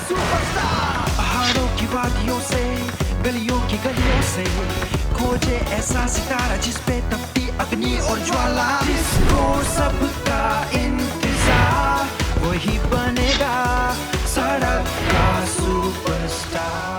Superstar. पहाड़ों की वादियों से, गलियों की गलियों से, खोजे ऐसा सितारा जिस पे तपती अग्नि और ज्वाला। जिसको सबका इंतजार, वही बनेगा सड़क का सुपरस्टार।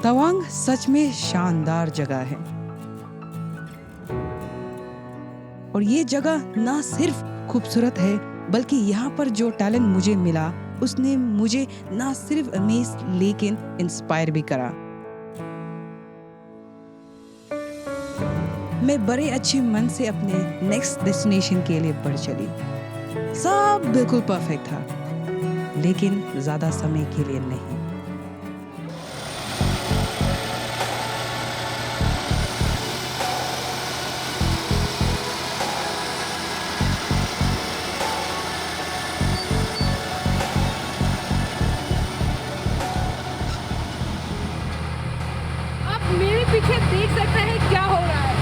तवांग सच में शानदार जगह है और ये जगह ना सिर्फ खूबसूरत है बल्कि यहाँ पर जो टैलेंट मुझे मिला उसने मुझे ना सिर्फ अमेज लेकिन इंस्पायर भी करा। मैं बड़े अच्छे मन से अपने नेक्स्ट डेस्टिनेशन के लिए बढ़ चली। सब बिल्कुल परफेक्ट था लेकिन ज्यादा समय के लिए नहीं। पीछे देख सकते हैं क्या हो रहा है।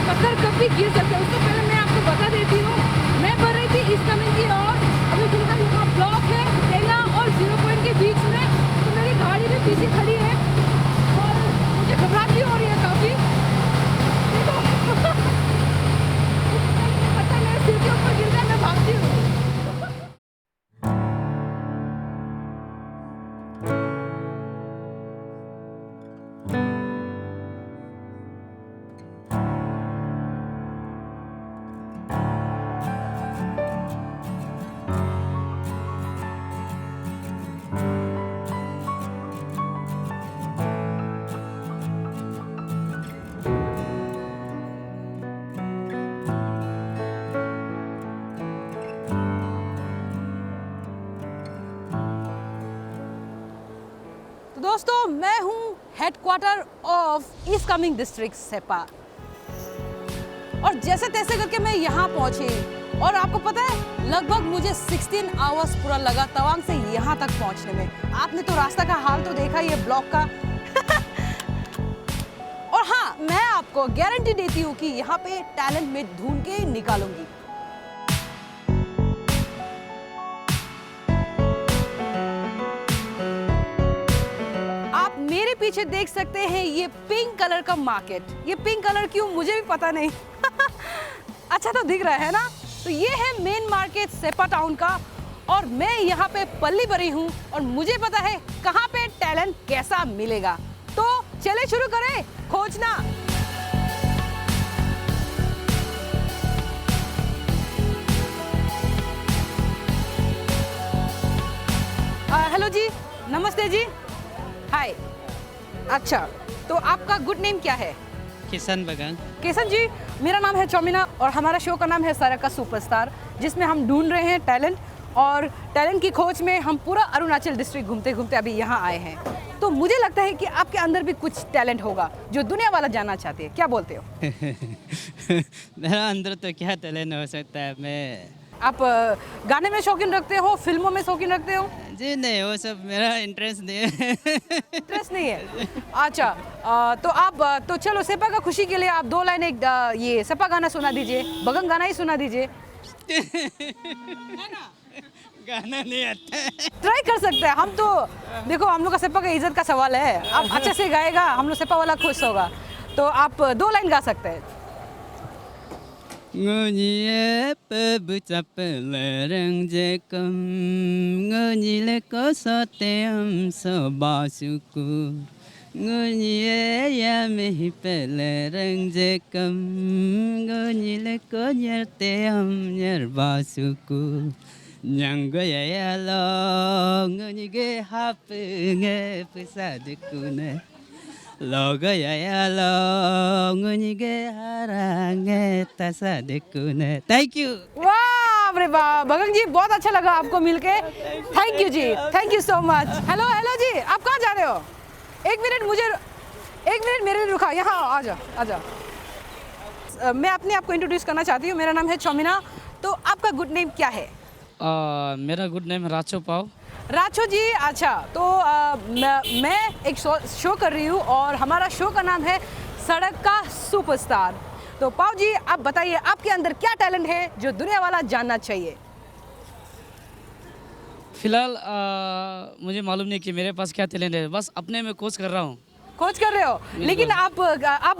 पत्थर कब भी गिर सकते हैं। उससे पहले मैं आपको बता देती हूँ, मैं बढ़ रही थी ईस्ट कमिंग की ओर। अभी फिलहाल यहाँ ब्लॉक है टेला और 0 पॉइंट के बीच में, तो मेरी गाड़ी भी पीछे खड़ी है और मुझे घबराहट भी हो रही है काफी। देखो पत्थर मेरे सिर के ऊपर गिर रहा है, मैं भागती हूँ। दोस्तों, मैं हूँ headquarter of East Kameng district Seppa और जैसे तैसे करके मैं यहाँ पहुँची और आपको पता है लगभग मुझे 16 आवर्स पूरा लगा तवांग से यहाँ तक पहुँचने में। आपने तो रास्ता का हाल तो देखा ये ब्लॉक का। और हाँ, मैं आपको गारंटी देती हूँ कि यहाँ पे टैलेंट में ढूंढ के निकालूंगी। मेरे पीछे देख सकते हैं ये पिंक कलर का मार्केट। ये पिंक कलर क्यों मुझे भी पता नहीं। अच्छा तो दिख रहा है ना। तो ये है मेन मार्केट सेपा टाउन का और मैं यहाँ पे पल्ली बड़ी हूँ और मुझे पता है कहाँ पे टैलेंट कैसा मिलेगा। तो चले शुरू करें खोजना। हेलो जी, नमस्ते जी, हाय। अच्छा, तो आपका गुड नेम क्या है? किशन बगान। किशन जी, मेरा नाम है चौमिना और हमारा शो का नाम है सड़क का सुपरस्टार, जिसमें हम ढूंढ रहे हैं टैलेंट और टैलेंट की खोज में हम पूरा अरुणाचल डिस्ट्रिक्ट घूमते घूमते अभी यहाँ आए हैं। तो मुझे लगता है कि आपके अंदर भी कुछ टैलेंट होगा जो दुनिया वाला जानना चाहते हैं। क्या बोलते हो? मेरा अंदर तो क्या टैलेंट हो सकता है। मैं आप गाने में शौकीन रखते हो, फिल्मों में शौकीन रखते हो? जी नहीं, वो सब मेरा इंटरेस्ट नहीं है। इंटरेस्ट नहीं है? अच्छा, तो आप तो चलो सेपा का खुशी के लिए आप 2 लाइन एक ये सेपा गाना सुना दीजिए, बगंग गाना ही सुना दीजिए। गाना नहीं आता है। ट्राई कर सकते हैं हम तो। देखो, हम लोग का सेपा का इज्जत का सवाल है। आप अच्छे से गाएगा, हम लोग सेपा वाला खुश होगा। तो आप 2 लाइन गा सकते हैं। Ngunye pebucap lereng jekam Ngunye ko soteam sobasuku Ngunye yami pelereng jekam Ngunye ko nyerteam nyerbasuku Nyanggoya yalo Ngunye ge hapunge pusadukune Logo ya lo ngunige harange tasa dekune। Thank you. वाह अरे वाह बगंग जी, बहुत अच्छा लगा आपको मिलके। Thank you जी, thank you so much. Hello hello जी, आप कहाँ जा रहे हो? एक मिनट मेरे लिए रुका। यहाँ आ जा। मैं अपने आप को इंट्रोड्यूस करना चाहती हूँ। मेरा नाम है चौमिना। तो आपका गुड नेम क्या है? मेरा गुड नेम राचो पाव। राचो जी, अच्छा तो मैं एक शो कर रही हूँ और हमारा शो का नाम है सड़क का सुपरस्टार। तो पाव जी आप बताइए आपके अंदर क्या टैलेंट है जो दुनिया वाला जानना चाहिए? फिलहाल मुझे मालूम नहीं कि मेरे पास क्या टैलेंट है, बस अपने में कोच कर रहा हूँ। कोच कर रहे हो, लेकिन आप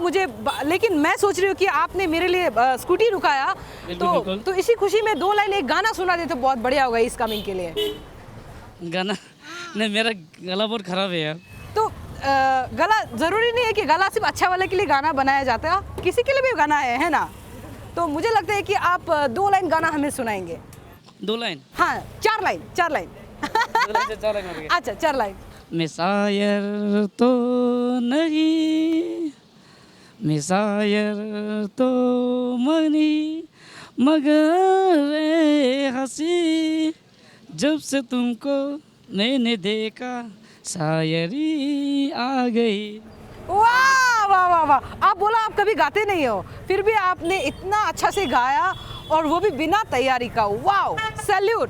मुझे, लेकिन मैं सोच रही हूँ कि आपने मेरे लिए स्कूटी रुकाया बिल्कुल। तो इसी खुशी में 2 लाइन एक गाना सुना दे तो बहुत बढ़िया होगा इस कमिंग के लिए। गाना नहीं, मेरा गला बहुत खराब है यार। तो गला जरूरी नहीं है कि गला सिर्फ अच्छा वाले के लिए गाना बनाया जाता है, किसी के लिए भी गाना है ना? तो मुझे लगता है कि आप 2 लाइन गाना हमें सुनाएंगे। 2 लाइन? हाँ 4 लाइन। 2 लाइन से 4 लाइन हो गई। अच्छा 4 लाइन। मैं शायर तो नहीं, मैं शायर तो नहीं, मगर ए हंसी जब से तुमको मैंने देखा शायरी आ गई। वाह वाह वाह वाह, आप बोला आप कभी गाते नहीं हो, फिर भी आपने इतना अच्छा से गाया और वो भी बिना तैयारी का। वाह, सैल्यूट।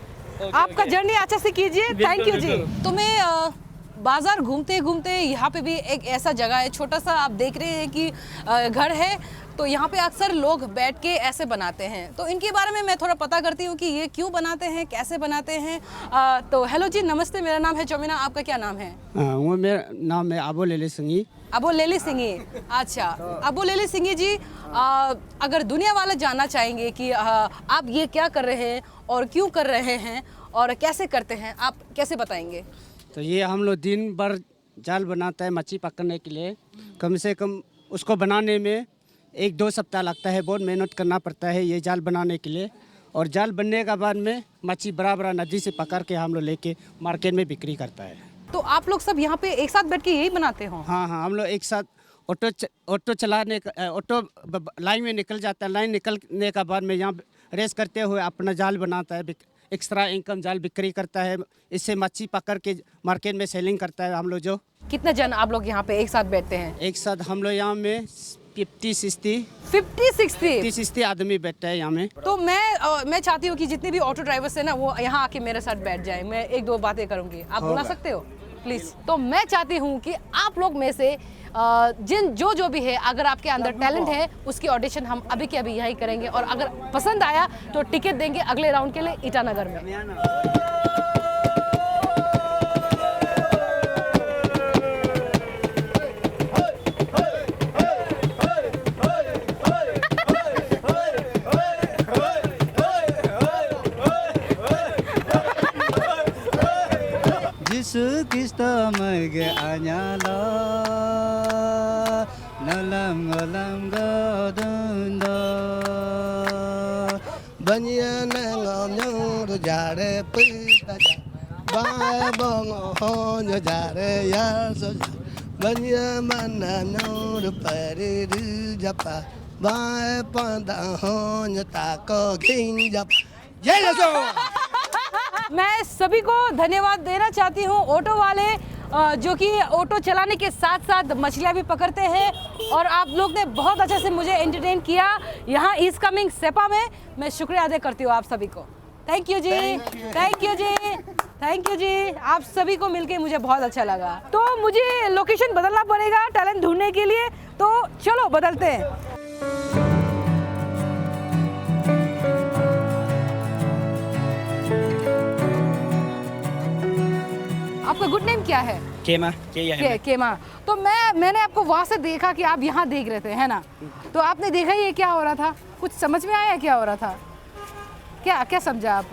आपका जर्नी अच्छा से कीजिए। थैंक यू जी। तो मैं बाजार घूमते घूमते यहाँ पे भी एक ऐसा जगह है, छोटा सा आप देख रहे हैं कि घर है, तो यहाँ पे अक्सर लोग बैठ के ऐसे बनाते हैं। तो इनके बारे में मैं थोड़ा पता करती हूँ कि ये क्यों बनाते हैं, कैसे बनाते हैं। तो हेलो जी, नमस्ते, मेरा नाम है चौमिना, आपका क्या नाम है? वो मेरा नाम है अबो लेली सिंगी। अबो लेली सिंगी, अच्छा। अबो लेली सिंगी जी, अगर दुनिया वाले जानना चाहेंगे कि आप ये क्या कर रहे हैं और क्यों कर रहे हैं और कैसे करते हैं, आप कैसे बताएंगे? तो ये हम लोग दिन भर जाल बनाता है मच्छी पकड़ने के लिए। कम से कम उसको बनाने में 1-2 सप्ताह लगता है, बहुत मेहनत करना पड़ता है ये जाल बनाने के लिए। और जाल बनने के बाद में मच्छी बड़ा बड़ा नदी से पकड़ के हम लोग लेके मार्केट में बिक्री करता है। तो आप लोग सब यहाँ पे एक साथ बैठ के यही बनाते हो? हाँ हाँ, हम लोग एक साथ ऑटो चलाने का, ऑटो लाइन में निकल जाता है, लाइन निकलने के बाद में यहाँ रेस करते हुए अपना जाल बनाता है, एक्स्ट्रा इनकम जाल बिक्री करता है, इससे मच्छी पकड़ के मार्केट में सेलिंग करता है हम लोग। जो कितने जन आप लोग यहाँ पे एक साथ बैठते हैं? एक साथ हम लोग यहाँ में 50-60 आदमी बैठते हैं यहाँ में। तो मैं चाहती हूँ कि जितने भी ऑटो ड्राइवर्स हैं ना, वो यहाँ आके मेरे साथ बैठ जाए, मैं 1-2 बातें करूँगी, आप बुला सकते हो प्लीज? तो मैं चाहती हूँ कि आप लोग में से जो भी है, अगर आपके अंदर टैलेंट है, उसकी ऑडिशन हम अभी के अभी यहीं करेंगे, और अगर पसंद आया तो टिकट देंगे अगले राउंड के लिए ईटानगर में। Yesus Kristus mengeanyala dalam alam gadunda banyak ngomong tu jare pita ba bong honyo jare ya so banyak mana nyor pari japa ba panda honyo tako king jap ये लो। मैं सभी को धन्यवाद देना चाहती हूँ, ऑटो वाले जो कि ऑटो चलाने के साथ साथ मछलियाँ भी पकड़ते हैं, और आप लोग ने बहुत अच्छे से मुझे एंटरटेन किया यहाँ इस कमिंग सेपा में। मैं शुक्रिया अदा करती हूँ आप सभी को। थैंक यू जी, थैंक यू जी, थैंक यू जी। आप सभी को मिलके मुझे बहुत अच्छा लगा। तो मुझे लोकेशन बदलना पड़ेगा टैलेंट ढूंढने के लिए, तो चलो बदलते हैं। आपका गुड नेम क्या है? केमा। केमा। तो मैंने आपको वहाँ से देखा कि आप यहाँ देख रहे थे, है ना? तो आपने देखा ये क्या हो रहा था? कुछ समझ में आया क्या हो रहा था? क्या समझा आप?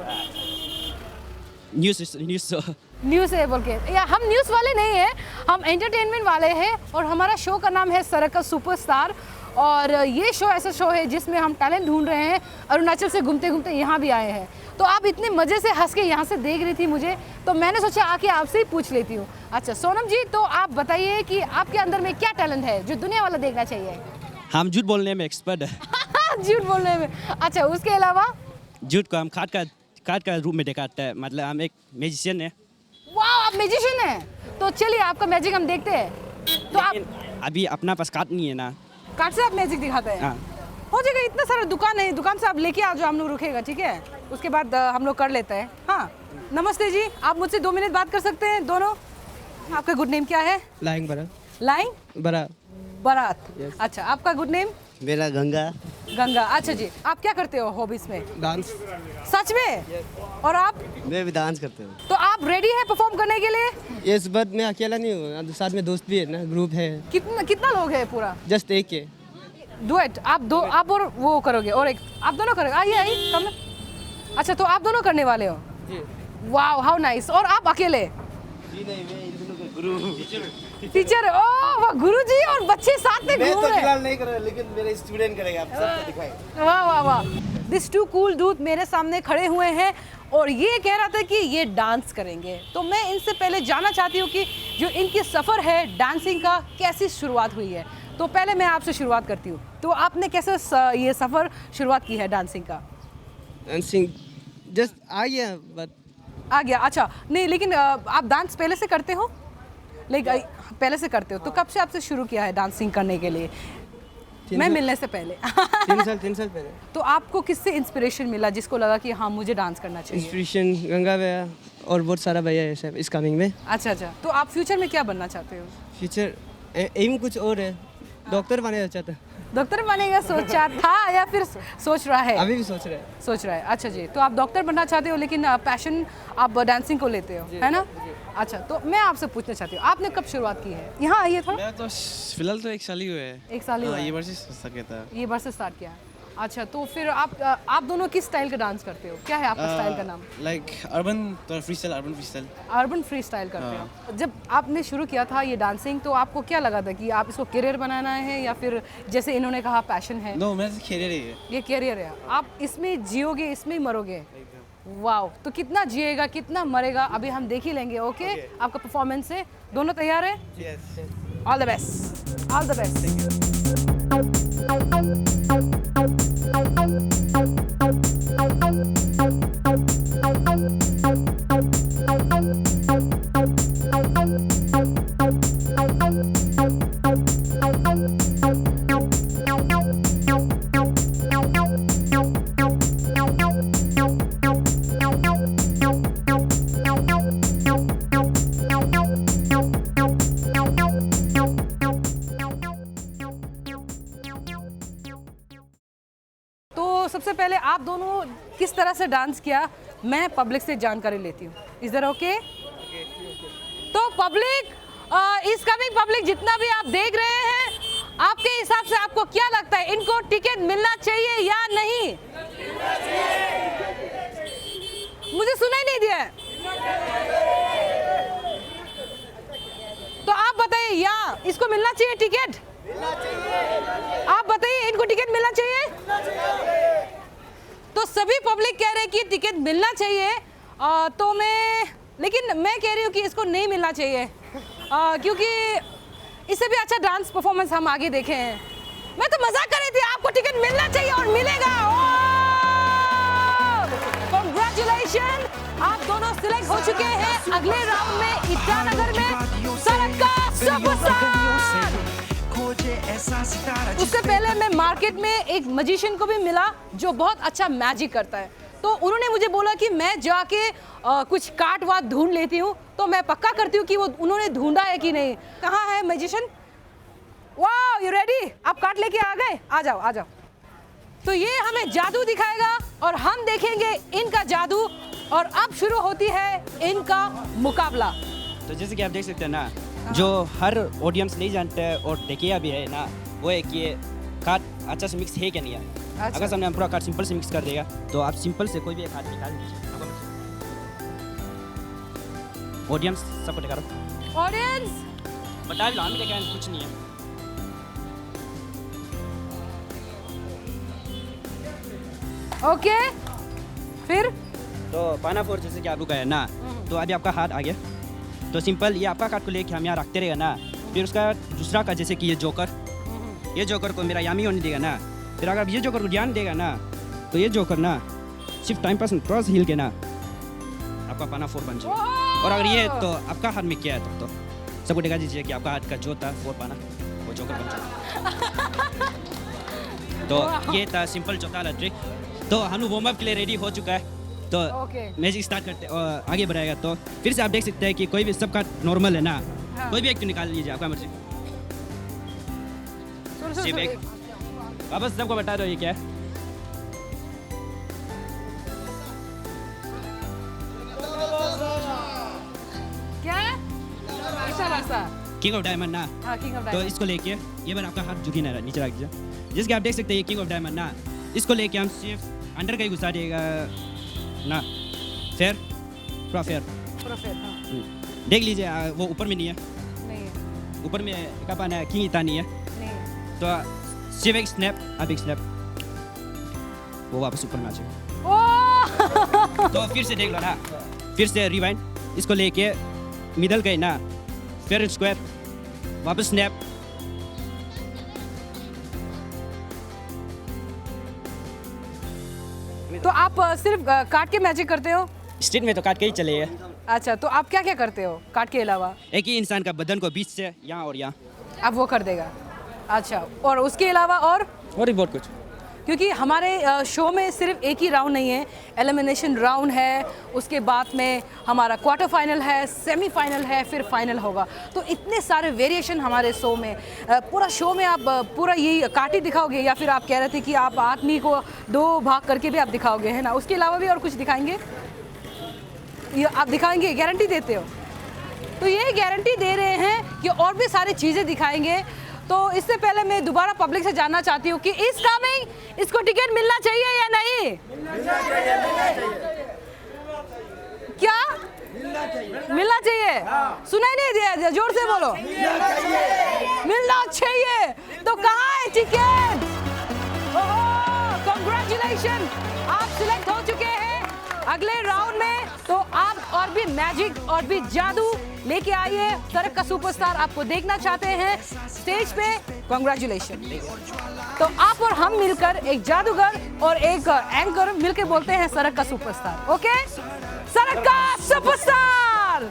न्यूज़ है बोल के, या हम न्यूज़ वाले नहीं हैं, हम एंटरटेनमेंट वाले हैं, और हमारा शो का नाम है सड़क का सुपरस्टार। और ये शो ऐसा शो है जिसमें हम टैलेंट ढूंढ रहे हैं। अरुणाचल से घूमते घूमते यहाँ भी आए हैं, तो आप इतने मज़े से हंस के यहाँ से देख रही थी मुझे, तो मैंने सोचा आके आपसे ही पूछ लेती हूँ। अच्छा सोनम जी, तो आप बताइए कि आपके अंदर में क्या टैलेंट है जो दुनिया वाला देखना चाहिए? हम झूठ बोलने में एक्सपर्ट है। झूठ बोलने में, अच्छा उसके अलावा? झूठ को हम काट का रूप में दिखाते हैं, मतलब हम एक मैजिशियन है। वाह, आप मैजिशियन हैं, तो चलिए आपका मैजिक हम देखते हैं। तो आप अभी अपना पास काट नहीं है ना, कार्ड से आप मैजिक दिखाते हैं? हाँ। हो जाएगा, इतना सारा दुकान है, दुकान से आप लेके आ जाओ, हम लोग रुकेगा, ठीक है? उसके बाद हम लोग कर लेते हैं। हाँ, नमस्ते जी, आप मुझसे 2 मिनट बात कर सकते हैं दोनों? आपका गुड नेम क्या है? लाइंग बरा लाइंग बरा बारात। अच्छा, आपका गुड नेम? मेरा गंगा गंगा। अच्छा जी, आप क्या करते हो हॉबीज में? डांस। सच में? और आप? मैं भी डांस करता हूँ। तो आप रेडी है परफॉर्म करने के लिए? इस बार मैं अकेला नहीं हूँ, साथ में दोस्त भी है ना, ग्रुप है। कितना लोग है पूरा? जस्ट एक है। डुएट आप और वो करोगे और एक आप दोनों करोगे? आइए कम। अच्छा, तो आप दोनों करने वाले हो? Wow, how nice. और आप अकेले? टीचर? ओह वाह, गुरुजी और बच्चे साथ में घूम रहे हैं। नहीं कर रहा, लेकिन मेरे स्टूडेंट करेगा, आप सबको दिखाएंगे। वाह वाह वाह, दिस टू कूल डूड मेरे सामने खड़े हुए हैं और ये कह रहा था कि ये डांस करेंगे। तो मैं इनसे पहले जानना चाहती हूँ कि जो इनकी सफ़र है डांसिंग का, कैसी शुरुआत हुई है। तो पहले मैं आपसे शुरुआत करती हूँ, तो आपने कैसे ये सफ़र शुरुआत की है डांसिंग का? डांसिंग जस्ट आ गया, बट आ गया। अच्छा, नहीं लेकिन आप डांस पहले से करते हो? पहले से करते हो, तो कब से आपसे शुरू किया है डांसिंग करने के लिए? मैं मिलने से पहले। 3 साल पहले। तो आपको किससे इंस्पिरेशन मिला जिसको लगा कि हाँ मुझे डांस करना चाहिए? इंस्पिरेशन गंगा भैया और बहुत सारा भैया है सब इस कमिंग में। अच्छा, तो आप फ्यूचर में क्या बनना चाहते हो? फ्यूचर एम कुछ और है, डॉक्टर बनना चाहता है। डॉक्टर बनेगा सोचा था या फिर सोच रहा है? अभी भी सोच रहे हैं। सोच रहा है। अच्छा जी, तो आप डॉक्टर बनना चाहते हो लेकिन पैशन आप डांसिंग को लेते हो, है ना? अच्छा, तो मैं आपसे पूछना चाहती हूँ, आपने कब शुरुआत की है? यहाँ आइए थोड़ा। मैं तो फिलहाल तो 1 साल ही हुआ है। 1 साल ही हुआ है। ये वर्ष से सके था। ये बार से स्टार्ट किया है। अच्छा, तो फिर आप दोनों किस स्टाइल का डांस करते हो? क्या है आपका स्टाइल का नाम? लाइक अर्बन तो free style, urban free style. Urban free style करते हो। जब आपने शुरू किया था ये डांसिंग, तो आपको क्या लगा था कि आप इसको करियर बनाना है या फिर जैसे इन्होंने कहा पैशन है? नो, मेरा करियर है ये करियर है, आप इसमें जियोगे, इसमें ही मरोगे। वाओ, तो कितना जिएगा कितना मरेगा अभी हम देख ही लेंगे। ओके, आपका परफॉर्मेंस है, दोनों तैयार है? All the best, all the best. सबसे पहले आप दोनों किस तरह से डांस किया, मैं पब्लिक से जानकारी लेती हूँ। Is that okay? तो पब्लिक, इस कमिंग पब्लिक जितना भी आप देख रहे हैं, आपके हिसाब से आपको क्या लगता है, इनको टिकट मिलना चाहिए या नहीं? मुझे सुनाई नहीं दिया। तो आप बताइए, या इसको मिलना चाहिए टिकट? आप बताइए, इनको टिकट मिलना चाहिए? तो सभी पब्लिक कह रहे हैं कि टिकट मिलना चाहिए, तो लेकिन मैं कह रही हूँ कि इसको नहीं मिलना चाहिए, क्योंकि इससे भी अच्छा डांस परफॉर्मेंस हम आगे देखे हैं। मैं तो मजाक कर रही थी, आपको टिकट मिलना चाहिए और मिलेगा। कांग्रेचुलेशन, आप दोनों सिलेक्ट हो चुके हैं अगले राउंड में ईटानगर में सड़क का सुपरस्टार। उससे पहले मैं मार्केट में एक मैजिशियन को भी मिला जो बहुत अच्छा मैजिक करता है, तो उन्होंने मुझे बोला कि मैं जाके कुछ काट वाट ढूंढ लेती हूँ, तो मैं पक्का करती हूँ कि वो उन्होंने ढूंढा है कि नहीं। कहाँ है मैजिशियन? वाह, यू रेडी? आप काट लेके आ गए? आ जाओ, आ जाओ। तो ये हमें जादू दिखाएगा और हम देखेंगे इनका जादू, और अब शुरू होती है इनका मुकाबला। तो जैसे कि आप देख सकते हैं ना, जो हर ऑडियंस नहीं जानते हैं और देखिए भी है ना, वो है कि ये कार्ड अच्छा से मिक्स है क्या नहीं है। अच्छा। अगर सामने हम पूरा कार्ड सिंपल से मिक्स कर देगा, तो आप सिंपल से कोई भी एक हाथ निकाल दीजिए। ऑडियंस सबको दिखा रहा, ऑडियंस बता भी लो, हम देखा कुछ नहीं है। ओके, फिर तो पाना फोर जैसे कि आपको कहा है ना, तो अभी आपका हाथ आ गया, तो सिंपल ये आपका कार्ड को लेके हम यहाँ रखते रहेगा ना, फिर उसका दूसरा का जैसे कि ये जोकर को मेरा यामी होने देगा ना, फिर अगर ये जोकर को ध्यान देगा ना, तो ये जोकर ना सिर्फ टाइम पास थोड़ा सा हिल के ना आपका पाना फोर बन जाएगा। और अगर ये तो आपका हाथ में क्या है, तो सबको दिखा दीजिए कि आपका हाथ का जो था फोर पाना वो जोकर बन जाएगा। तो ये था सिंपल चौथा वाला ट्रिक। तो हम लोग वार्म अप के लिए रेडी हो चुका है, तो Okay. मैजिक स्टार्ट करते और आगे बढ़ाएगा। तो फिर से आप देख सकते हैं कि कोई भी सबका नॉर्मल है ना, हाँ। कोई भी एक तो निकाल लीजिए आपका मर्जी। सिर्फ एक वापस सबको बता दो ये क्या है। क्या है? ऐसा वैसा। किंग ऑफ डायमंड ना, हाँ, किंग ऑफ तो डायमंड। इसको लेके ये बार आपका हाथ झुकी ना रहा, नीचे रख दीजिए। जैसे कि आप देख सकते हैं ये किंग ऑफ डायमंड ना, इसको लेके हम सिर्फ अंडर का ही घुसा देगा ना, फेयर पूरा फेयर। पूरा फेयर, हाँ। देख लीजिए वो ऊपर में नहीं है, नहीं है, ऊपर में का पाना है, किंग इतना नहीं है, नहीं है। तो सिर्फ एक स्नैप, अब एक स्नैप वो वापस ऊपर में आ जाएगा। ओह! तो फिर से देख लो ना, फिर से रिवाइंड, इसको लेके मिडल गए ना, फिर स्क्वायर, वापस स्नैप, तो आप सिर्फ काट के मैजिक करते हो? स्ट्रीट में तो काट के ही चले हैं। अच्छा, तो आप क्या क्या करते हो काट के अलावा? एक ही इंसान का बदन को बीच से यहाँ और यहाँ, आप वो कर देगा। अच्छा, और उसके अलावा और और भी बहुत कुछ। क्योंकि हमारे शो में सिर्फ एक ही राउंड नहीं है, एलिमिनेशन राउंड है, उसके बाद में हमारा क्वार्टर फाइनल है, सेमीफाइनल है, फिर फाइनल होगा। तो इतने सारे वेरिएशन हमारे शो में। पूरा शो में आप पूरा यही काट ही दिखाओगे, या फिर आप कह रहे थे कि आप आदमी को 2 भाग करके भी आप दिखाओगे, है ना? उसके अलावा भी और कुछ दिखाएंगे? ये आप दिखाएंगे, गारंटी देते हो? तो ये गारंटी दे रहे हैं कि और भी सारी चीज़ें दिखाएंगे। तो इससे पहले मैं दोबारा पब्लिक से जानना चाहती हूँ कि इस कमिंग इसको टिकट मिलना चाहिए या नहीं? क्या मिलना चाहिए? सुनाई नहीं दिया, जोर से बोलो। मिलना चाहिए। तो कहाँ है टिकट? कांग्रेचुलेशन, आप सिलेक्ट हो चुके हैं अगले राउंड में। तो आप और भी मैजिक और भी जादू लेके आइए। सरक का सुपरस्टार आपको देखना चाहते हैं स्टेज पे, कांग्रेचुलेशन। तो आप और हम मिलकर, एक जादूगर और एक एंकर मिलकर बोलते हैं सरक का सुपरस्टार। ओके, सरक का सुपरस्टार।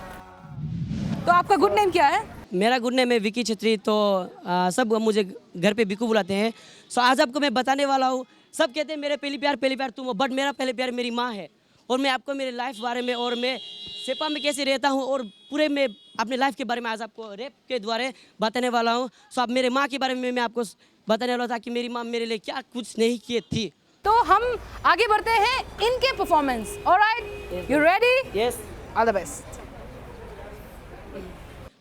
तो आपका गुड नेम क्या है? मेरा गुड नेम है विकी छेत्री। तो सब मुझे घर पे बिकू बुलाते हैं। सो आज आपको मैं बताने वाला हूँ। सब कहते हैं मेरे पहली प्यार तुम हो, बट मेरा पहले प्यार मेरी माँ है। और मैं आपको मेरे लाइफ बारे में और मैं सेपा में कैसे रहता हूँ और पूरे मैं अपने लाइफ के बारे में आज आपको रैप के द्वारा बताने वाला हूँ। सो अब मेरे माँ के बारे में मैं आपको बताने वाला था कि मेरी माँ मेरे लिए क्या कुछ नहीं की थी। तो हम आगे बढ़ते हैं इनके performance. Alright, you ready? Yes, all the best.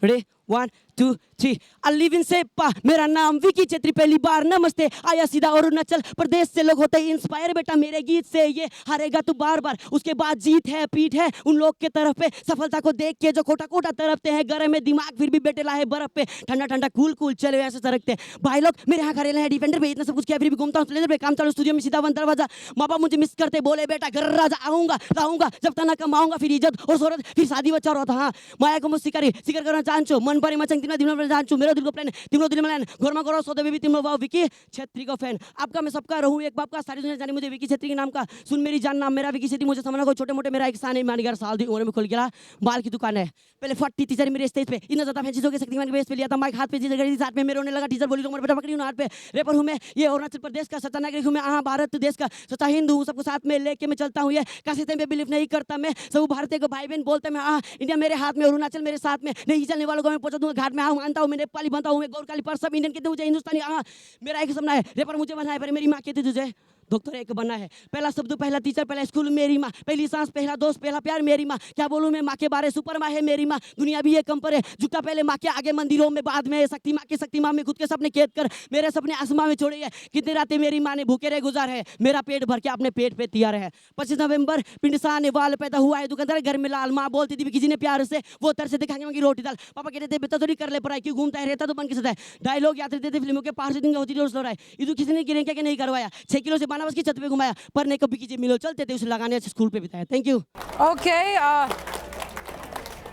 Ready, 1 2 3। I live in Seppa, मेरा नाम विकी छेत्री, पहली बार नमस्ते। आया सीधा अरुणाचल प्रदेश से, लोग होते ही इंस्पायर बेटा मेरे गीत से। ये हारेगा तू बार बार, उसके बाद जीत है पीठ है उन लोग के तरफ पे। सफलता को देख के जो खोटा खोटा तरफते हैं, गरम में दिमाग फिर भी बेटे लाए बर्फ पे। ठंडा ठंडा कूल कूल चले ऐसे सरकते भाई लोग। मेरे यहाँ घरेले हैं डिफेंडर पे, इतना सब कुछ किया फिर भी घूमता हूँ स्प्लेंडर पे। काम चालू स्टूडियो में सीधा बंद दरवाजा। माँ बाप मुझे मिस करते, बोले बेटा घर राजा आऊंगा रहूंगा जब तक ना कमाऊंगा। फिर इज्जत और शोहरत, फिर शादी बच्चा होता। हाँ, माया को मुझ शिकारी शिकार करना चाहूँ, मन पर मचंग तिमला दिल में जानचू, मेरा दिल को प्लान तिमलो दिल में घोरमा करो सौदे भी तिमलो वाओ विकी छेत्री का फैन। आपका मैं सबका रहूं एक बाप का, सारी दुनिया जाने मुझे विकी छेत्री के नाम का। सुन मेरी जान, नाम मेरा विकी छेत्री, मुझे समझना कोई छोटे मोटे मेरा एक सान है। मानीगर साल दी उम्र में खुल गया बाल की दुकान है। पहले 40 टीचर मेरे स्टेज पे, इतना ज्यादा फैंसी हो गया शक्तिमान के बेस पे। लिया था माइक हाथ पे, जीत गई साथ में मेरे रोने लगा। टीचर बोली तो बेटा पकड़ी हाथ पे। रेपर हूं मैं, ये अरुणाचल प्रदेश का सच्चा नागरिक हूं मैं। हाँ, भारत देश का सच्चा हिंदू हूं, सबको साथ में लेके मैं चलता हूं। ये काशी पे बिलीव नहीं करता मैं, सब भारतीय को भाई बहन बोलते मैं। हाँ, इंडिया मेरे हाथ में, अरुणाचल मेरे साथ में। नहीं चलने वालों को मैं पहुंचा दूंगा घाट में। हाँ, मानता हूं मैं नेपाली बनता हूं मैं गोरखाली, पर सब इंडियन कहते मुझे हिंदुस्तानी। हाँ, मेरा एक सपना है रेपर मुझे बनना है, पर मेरी माँ कहती तुझे डॉक्टर एक बनना है। पहला शब्द पहला टीचर पहला स्कूल मेरी माँ, पहली सांस पहला दोस्त पहला प्यार मेरी माँ। क्या बोलूं मैं माँ के बारे, सुपर माँ है मेरी माँ। दुनिया भी ये कम पर है, झुकता पहले माँ के आगे मंदिरों में, बाद में शक्ति माँ के शक्ति माँ में खुद के सपने कैद कर मेरे सपने आसमां में छोड़े है। कितनी रातें मेरी माँ ने भूखे रहे गुजार है, मेरा पेट भर के अपने पेट पे तैयार है। 25 नवंबर पिंडसान वाल पैदा हुआ है दुकानदार घर में लाल। माँ बोलती थी किसी ने प्यार से, वो तरह से दिखाएंगे मंगी रोटी दाल। पापा कहते थे बेटा थोड़ी कर ले पढ़ाई, क्यों घूमता है रहता तो बन के सदा है। डायलॉग याद रहते थे फिल्मों के, पार से दिन होती रोज रहा है। इधर किसी ने गिरे क्या नहीं करवाया, 6 किलो से बनारस की छत पे घुमाया। पढ़ने कभी कीजिए मिलो चलते थे, उसे लगाने स्कूल पे बिताया। Thank you. ओके,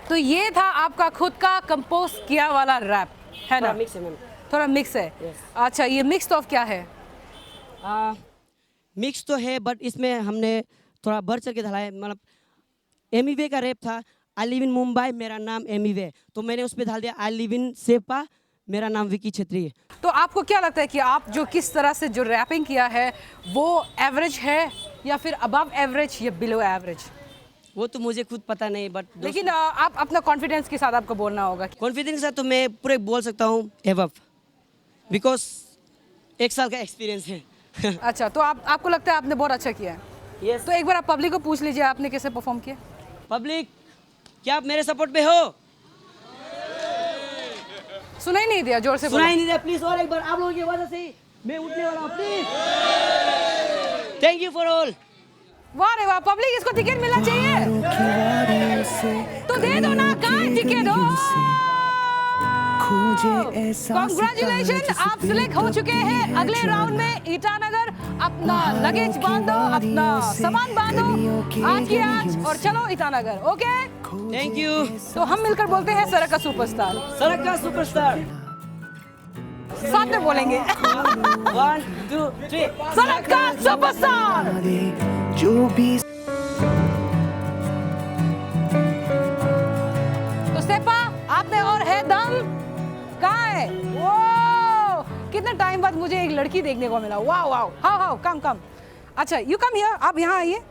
तो ये था आपका खुद का कंपोज किया वाला रैप है ना? मिक्स है मैम, थोड़ा मिक्स है। अच्छा, ये मिक्स ऑफ क्या है? मिक्स तो है बट इसमें हमने थोड़ा बढ़ चढ़ के ढाला है। मतलब एमी वे का रैप था, आई लिव इन मुंबई, मेरा नाम एमी वे, तो मैंने उस पर डाल दिया आई लिव इन सेपा, मेरा नाम विकी छेत्री है। तो आपको क्या लगता है कि आप जो किस तरह से जो रैपिंग किया है वो एवरेज है या फिर अबव एवरेज या बिलो एवरेज? वो तो मुझे खुद पता नहीं, बट लेकिन आप अपना कॉन्फिडेंस के साथ आपको बोलना होगा। कॉन्फिडेंस के साथ तो मैं पूरे बोल सकता हूँ एवब, बिकॉज 1 साल का एक्सपीरियंस है। अच्छा, तो आपको लगता है आपने बहुत अच्छा किया है? यस। तो एक बार आप पब्लिक को पूछ लीजिए आपने कैसे परफॉर्म किया। पब्लिक, क्या आप मेरे सपोर्ट पे हो? सुनाई नहीं दिया, जोर से सुनाई नहीं दिया, प्लीज और एक बार आप लोगों की वजह से मैं उठने वाला हूँ, please. Thank you for all. वाह रे वाह, पब्लिक इसको टिकट मिलना चाहिए तो दे दो ना, कहाँ टिकट हो? Congratulations, आप सिलेक्ट हो चुके हैं अगले राउंड में। ईटानगर, अपना लगेज बांधो, अपना सामान बांधो, आज की आज, और चलो ईटानगर। Okay, thank you. तो हम मिलकर बोलते हैं सड़क का सुपरस्टार। सड़क का सुपरस्टार। साथ में बोलेंगे 1 2 3। सड़क का सुपरस्टार। जो भी तो सेपा, आप में और है दम? कहाँ है वो? कितने टाइम बाद मुझे एक लड़की देखने को मिला। वाह वाह, हाउ हाउ, कम कम। अच्छा, यू कम हियर, आप यहाँ आइए।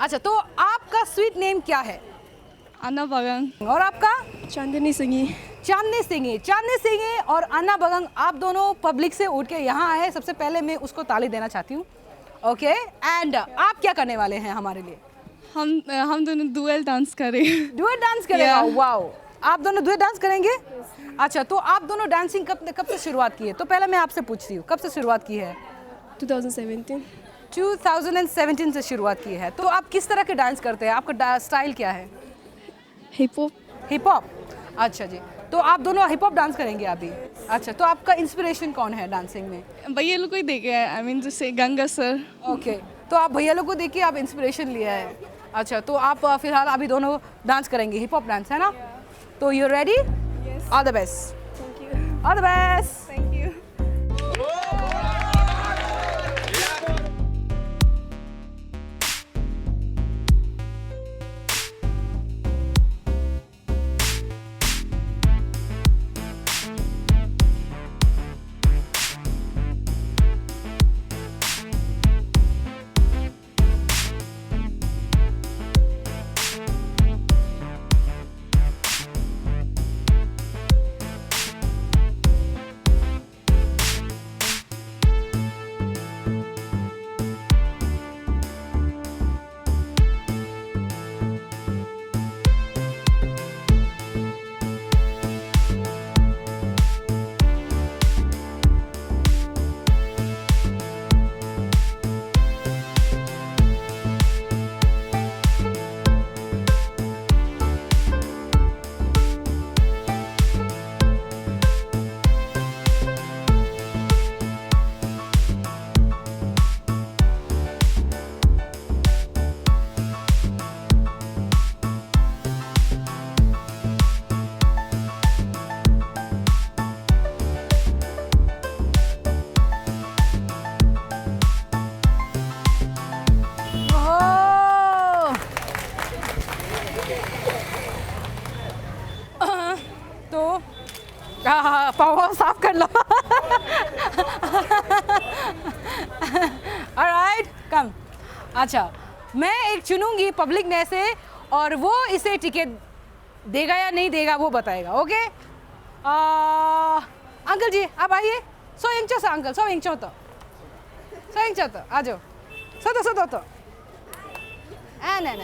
अच्छा, तो आपका स्वीट नेम क्या है? अन्ना बगंग। और आपका? चांदनी सिंगी। चांदनी सिंगी। चांदनी सिंगी और अन्ना बगंग, आप दोनों पब्लिक से उठ के यहाँ आए। सबसे पहले मैं उसको ताली देना चाहती हूँ। ओके, एंड आप क्या करने वाले हैं हमारे लिए? हम दोनों डुएल डांस करें। डुएट डांस करेगा? वाओ, आप दोनों डुएट डांस करेंगे? अच्छा, तो आप दोनों डांसिंग कब से शुरुआत की है? तो पहले मैं आपसे पूछती हूँ, कब से शुरुआत की है? 2017। 2017 से शुरुआत की है। तो आप किस तरह के डांस करते हैं? आपका स्टाइल क्या है? Hip hop. Hip hop. अच्छा जी, तो आप दोनों हिप हॉप डांस करेंगे अभी? अच्छा, तो आपका इंस्पिरेशन कौन है डांसिंग में? भैया लोग को ही देखे हैं, आई मीन जैसे गंगा सर। ओके, तो आप भैया लोग को देख के आप इंस्पिरेशन लिया है। अच्छा, तो आप फिलहाल अभी दोनों डांस करेंगे, हिप हॉप डांस, है ना? तो you ready? All the best. Thank you. All the best. Thank you. हाँ, पाँव साफ कर लो। ऑलराइट, कम। अच्छा, मैं एक चुनूंगी पब्लिक में से और वो इसे टिकट देगा या नहीं देगा वो बताएगा। ओके, अंकल जी आप आइए। 100 इंच सा अंकल, 100 इंच तो 100 इंच तो आ जाओ। 100 तो ना।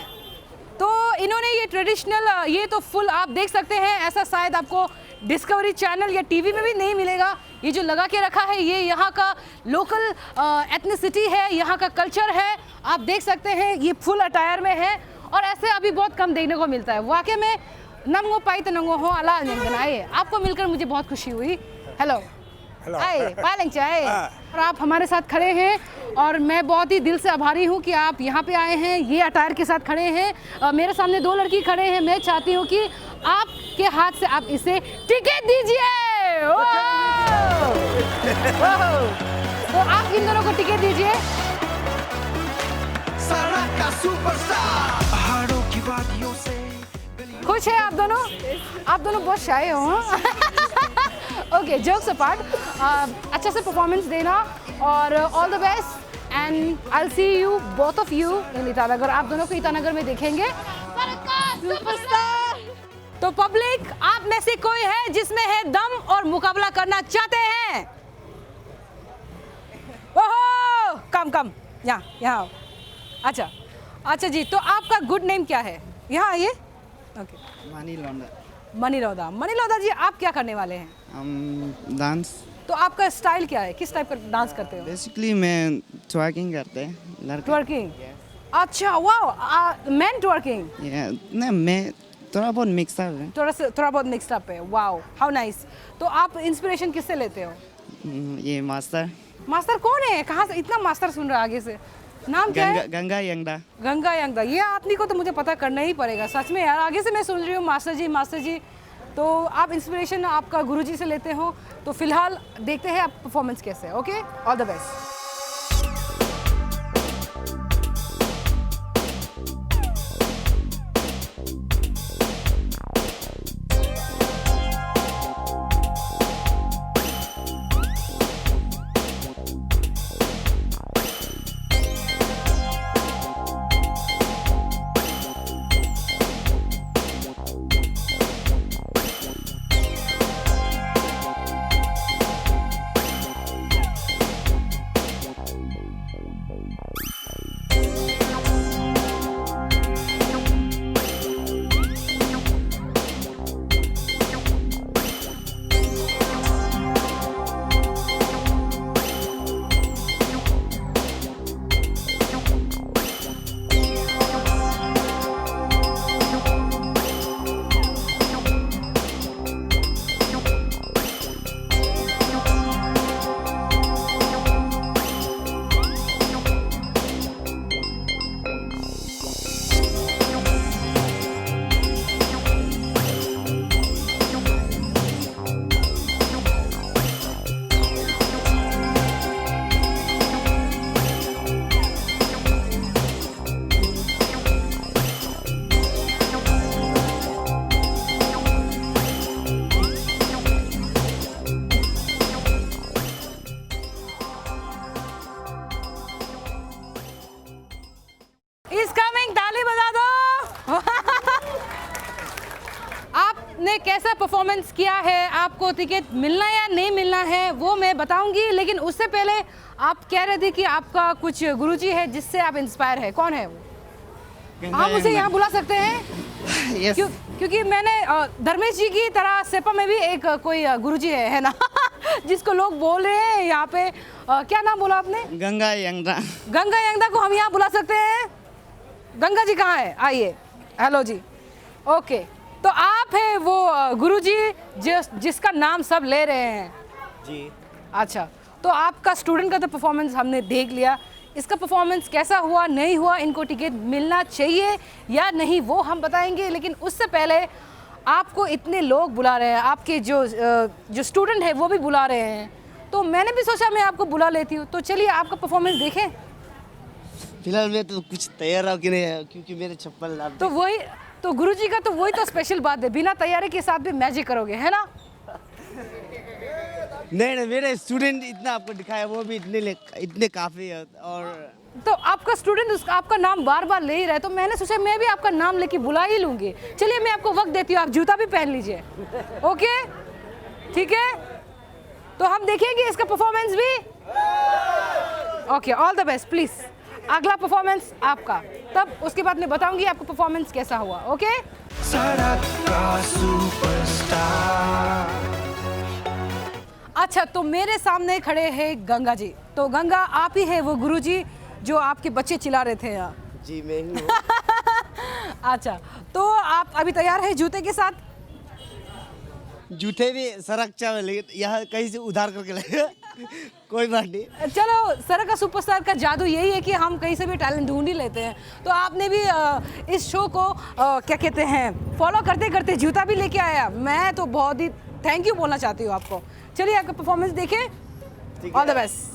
तो इन्होंने ये ट्रेडिशनल, ये तो फुल आप देख सकते हैं, ऐसा शायद आपको डिस्कवरी चैनल या टीवी में भी नहीं मिलेगा। ये जो लगा के रखा है ये यहाँ का लोकल एथनिसिटी है, यहाँ का कल्चर है। आप देख सकते हैं ये फुल अटायर में है और ऐसे अभी बहुत कम देखने को मिलता है। वाकई में नंगो पाई तो नंगो हो अला आइए, आपको मिलकर मुझे बहुत खुशी हुई। हेलो आए पालेंग चाहे, और आप हमारे साथ खड़े हैं और मैं बहुत ही दिल से आभारी हूँ कि आप यहाँ पे आए हैं, ये अटायर के साथ खड़े हैं। मेरे सामने 2 लड़की खड़े हैं, मैं चाहती हूँ कि आपके हाथ से आप इसे टिकट दीजिए। तो आप इन दोनों को टिकट दीजिए। सड़क का सुपरस्टार, पहाड़ों की वादियों से खुश है आप दोनों? आप दोनों बहुत शाय हो। ओके, जोक्स अपार्ट, अच्छा से परफॉर्मेंस देना और all the best and I will see you both of you in Itanagar. आप दोनों को ईटानगर में देखेंगे। सुपरस्टार। तो पब्लिक, आप में से कोई है जिसमें है दम और मुकाबला करना चाहते हैं? ओहो, कम यहाँ। अच्छा जी, तो आपका गुड नेम क्या है? यहाँ आइए। ओके, मनी लौदा जी, आप क्या करने वाले हैं? डांस। तो आपका स्टाइल क्या है? किस टाइप का डांस करते हो? बेसिकली मैं ट्वर्किंग करते हैं लड़के। ट्वर्किंग? अच्छा, वाओ, मैन ट्वर्किंग? नहीं, मैं थोड़ा बहुत मिक्स अप है। थोड़ा बहुत मिक्स्ड अप है। Wow, how nice. तो आप इंस्पिरेशन किससे लेते हो? ये मास्टर कौन है? कहाँ से इतना मास्टर सुन रहा है आगे से? नाम क्या है? गंगा यंगदा। ये आदमी को तो मुझे पता करना ही पड़ेगा सच में यार। आगे से मैं सुन रही हूँ मास्टर जी। तो आप इंस्पिरेशन आपका गुरुजी से लेते हो। तो फिलहाल देखते हैं आप परफॉर्मेंस कैसे है। Okay, all the best. आपने कैसा परफॉर्मेंस किया है, आपको टिकट मिलना या नहीं मिलना है वो मैं बताऊंगी, लेकिन उससे पहले आप कह रहे थे कि आपका कुछ गुरुजी है जिससे आप इंस्पायर है। कौन है वो? आप उसे यहाँ बुला सकते हैं? yes. क्योंकि मैंने धर्मेश जी की तरह सेपा में भी एक कोई गुरुजी है ना जिसको लोग बोल रहे हैं यहाँ पे, क्या नाम बोला आपने? गंगा यंगदा को हम यहाँ बुला सकते हैं। गंगा जी कहाँ है? आइए। हेलो जी। ओके, तो आप है वो गुरुजी जिसका नाम सब ले रहे हैं जी। अच्छा, तो आपका स्टूडेंट का तो परफॉर्मेंस हमने देख लिया, इसका परफॉर्मेंस कैसा हुआ नहीं हुआ, इनको टिकट मिलना चाहिए या नहीं वो हम बताएंगे, लेकिन उससे पहले आपको इतने लोग बुला रहे हैं, आपके जो स्टूडेंट है वो भी बुला रहे हैं, तो मैंने भी सोचा मैं आपको बुला लेती हूँ। तो चलिए आपका परफॉर्मेंस देखें। फिलहाल मैं तो कुछ तैयार हो कि नहीं है, क्योंकि मेरे चप्पल तो वही तो गुरुजी का तो वही तो स्पेशल बात है, बिना तैयारी के साथ भी मैजिक करोगे, है ना? नहीं, मेरे स्टूडेंट इतना आपको दिखाया वो भी इतने काफ़ी है। और तो आपका स्टूडेंट आपका नाम बार बार ले ही रहा है, तो मैंने सोचा मैं भी आपका नाम लेके बुला ही लूँगी। चलिए मैं आपको वक्त देती हूँ, आप जूता भी पहन लीजिए। ओके, ठीक है, तो हम देखेंगे इसका परफॉर्मेंस भी। Okay, all the best. Please अगला परफॉर्मेंस आपका, तब उसके बाद मैं बताऊंगी आपको परफॉर्मेंस कैसा हुआ। ओके, सड़क का सुपरस्टार। अच्छा, तो मेरे सामने खड़े हैं गंगा जी। तो गंगा आप ही है वो गुरुजी जो आपके बच्चे चिल्ला रहे थे यहाँ? जी मैं ही हूँ। अच्छा, तो आप अभी तैयार है जूते के साथ? जूते भी सड़क चाहे, लेकिन यहाँ कहीं से उधार करके लगे कोई बात नहीं। चलो, सड़क का सुपरस्टार का जादू यही है कि हम कहीं से भी टैलेंट ढूंढ ही लेते हैं। तो आपने भी इस शो को क्या कहते हैं फॉलो करते करते जूता भी लेके आया। मैं तो बहुत ही थैंक यू बोलना चाहती हूँ आपको। चलिए आपका परफॉर्मेंस देखें। All the best.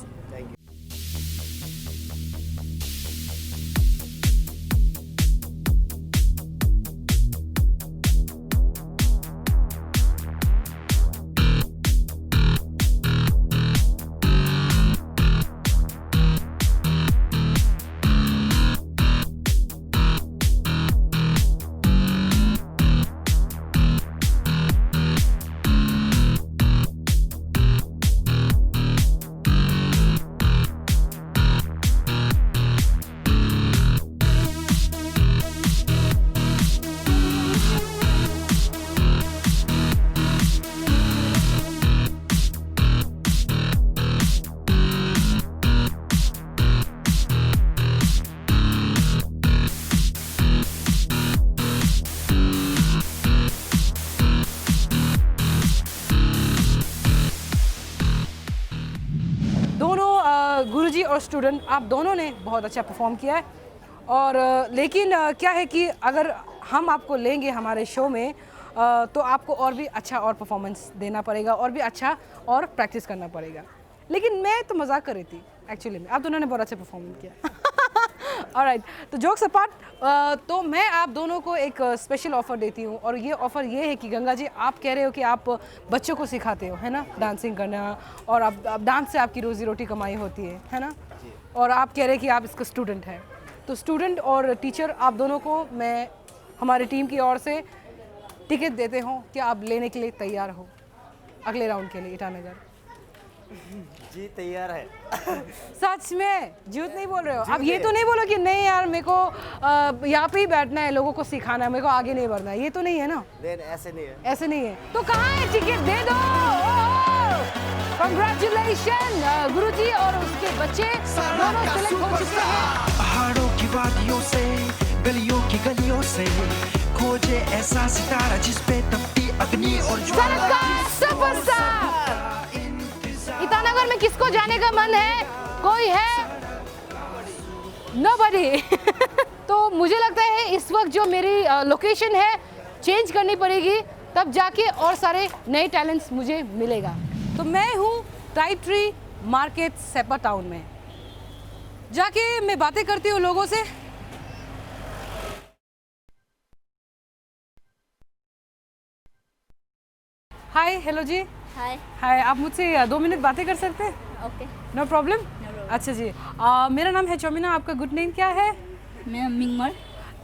और स्टूडेंट आप दोनों ने बहुत अच्छा परफॉर्म किया है। और लेकिन क्या है कि अगर हम आपको लेंगे हमारे शो में तो आपको और भी अच्छा और परफॉर्मेंस देना पड़ेगा और भी अच्छा और प्रैक्टिस करना पड़ेगा। लेकिन मैं तो मजाक कर रही थी एक्चुअली में, आप दोनों ने बहुत अच्छा परफॉर्म किया। ऑलराइट, तो जोक्स अपार्ट, तो मैं आप दोनों को एक स्पेशल ऑफ़र देती हूँ और ये ऑफ़र ये है कि गंगा जी आप कह रहे हो कि आप बच्चों को सिखाते हो, है ना, डांसिंग करना, और आप डांस से आपकी रोज़ी रोटी कमाई होती है ना, और आप कह रहे हैं कि आप इसका स्टूडेंट हैं। तो स्टूडेंट और टीचर आप दोनों को मैं हमारी टीम की ओर से टिकट देते हो कि आप लेने के लिए तैयार हो अगले राउंड के लिए ईटानगर। जी तैयार है। सच में झूठ नहीं बोल रहे हो? अब ये तो नहीं बोलो कि नहीं यार मेरे को यहाँ पे ही बैठना है, लोगों को सिखाना है, मेरे को आगे नहीं बढ़ना है, ये तो नहीं है ना? ऐसे नहीं है। ऐसे नहीं है तो कहाँ है टिकट? दे दो। कंग्रेचुलेशन गुरुजी और उसके बच्चे दोनों सेलेक्ट हो चुके हैं। पहाड़ों की वादियों से गलियों की गलियों से खोजे ऐसा सितारा जिस पे तपती अग्नि और ज्वाला। ईटानगर में किसको जाने का मन है? कोई है? नोबडी। तो मुझे लगता है इस वक्त जो मेरी लोकेशन है चेंज करनी पड़ेगी, तब जाके और सारे नए टैलेंट्स मुझे मिलेगा। तो मैं हूँ type three market Seppa town में, जाके मैं बातें करती हूँ लोगों से। हाय, हेलो जी। हाय। हाय, आप मुझसे 2 मिनट बातें कर सकते हैं? ओके। No problem. अच्छा जी, मेरा नाम है चोमिना, आपका गुड नेम क्या है? मैं मिंगमर।